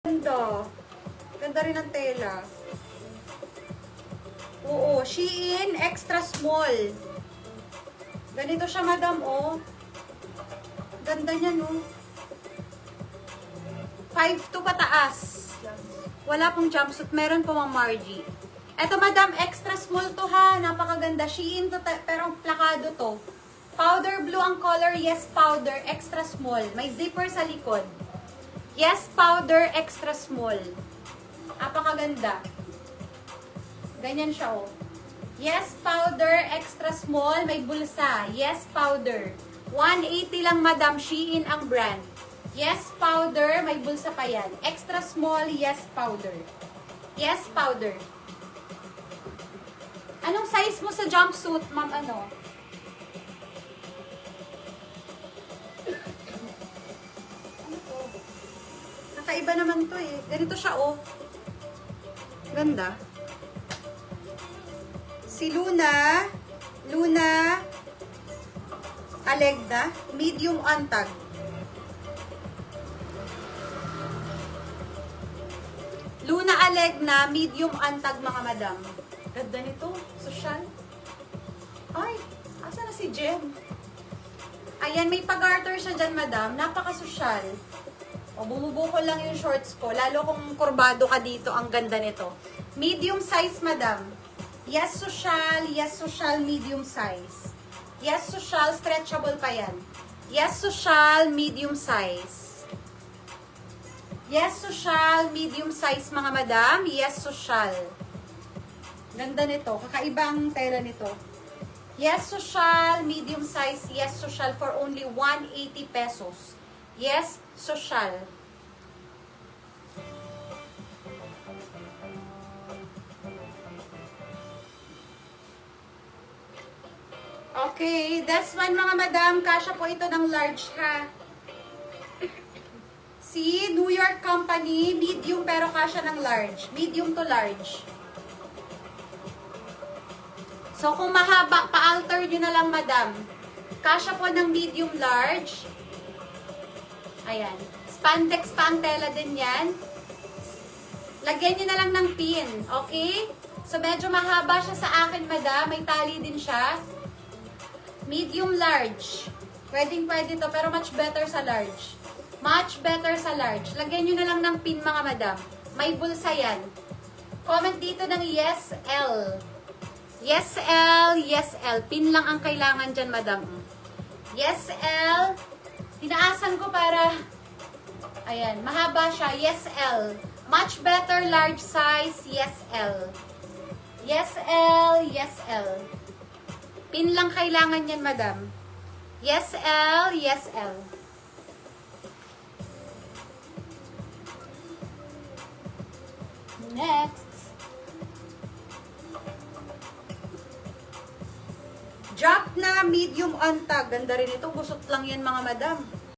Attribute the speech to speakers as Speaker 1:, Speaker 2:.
Speaker 1: Ganda. Ganda rin ang tela. Oo, Shein extra small. Ganito siya, madam, oh. Ganda niya, no? 5'2" pataas. Wala pong jumpsuit. Meron po ang Margie. Eto, madam, extra small to, ha. Napakaganda. Shein to, pero plakado to. Powder blue ang color. Yes, powder. Extra small. May zipper sa likod. Yes, powder. Extra small. Napakaganda. Ganyan siya, oh. Yes, powder. Extra small. May bulsa. Yes, powder. 180 lang, madam. Shein ang brand. Yes, powder. May bulsa pa yan. Extra small. Yes, powder. Yes, powder. Anong size mo sa jumpsuit, ma'am? Ano? Ano to? Kakaiba naman to eh. Ganito siya, oh. Ganda. Si Luna Alegda, medium untag. Luna Alegna, medium untag, mga madam. Ganda nito. Social. Ay, asa na si Jem? Ayan, may pag-garter siya dyan, madam. Napaka-social. O, bumubukol lang yung shorts ko. Lalo kung kurbado ka dito, ang ganda nito. Medium size, madam. Yes, social, medium size. Yes, social, stretchable pa yan. Yes, social, medium size. Yes, social, medium size, mga madam. Yes, social. Ganda nito. Kakaiba ang tela nito. Yes, social, medium size. Yes, social for only 180 pesos. Yes, social. Okay, that's one, mga madam. Kasya po ito ng large, ha? See, New York Company, medium pero kasya ng large. Medium to large. So, kung mahaba, pa-alter nyo na lang, madam. Kasya po ng medium large. Ayan. Spandex pa ang tela din yan. Lagyan nyo na lang ng pin. Okay? So, medyo mahaba siya sa akin, madam. May tali din siya. Medium large. Pwedeng-pwede to, pero much better sa large. Much better sa large. Lagyan nyo na lang ng pin, mga madam. May bulsa yan. Comment dito ng yes, L. Yes, L. Yes, L. Pin lang ang kailangan dyan, madam. Yes, L. Tinaasan ko para... Ayan, mahaba siya. Yes, L. Much better large size. Yes, L. Yes, L. Yes, L. Pin lang kailangan yan, madam. Yes, L. Yes, L. Next. Drop na medium untag. Ganda rin ito. Gusot lang yan, mga madam.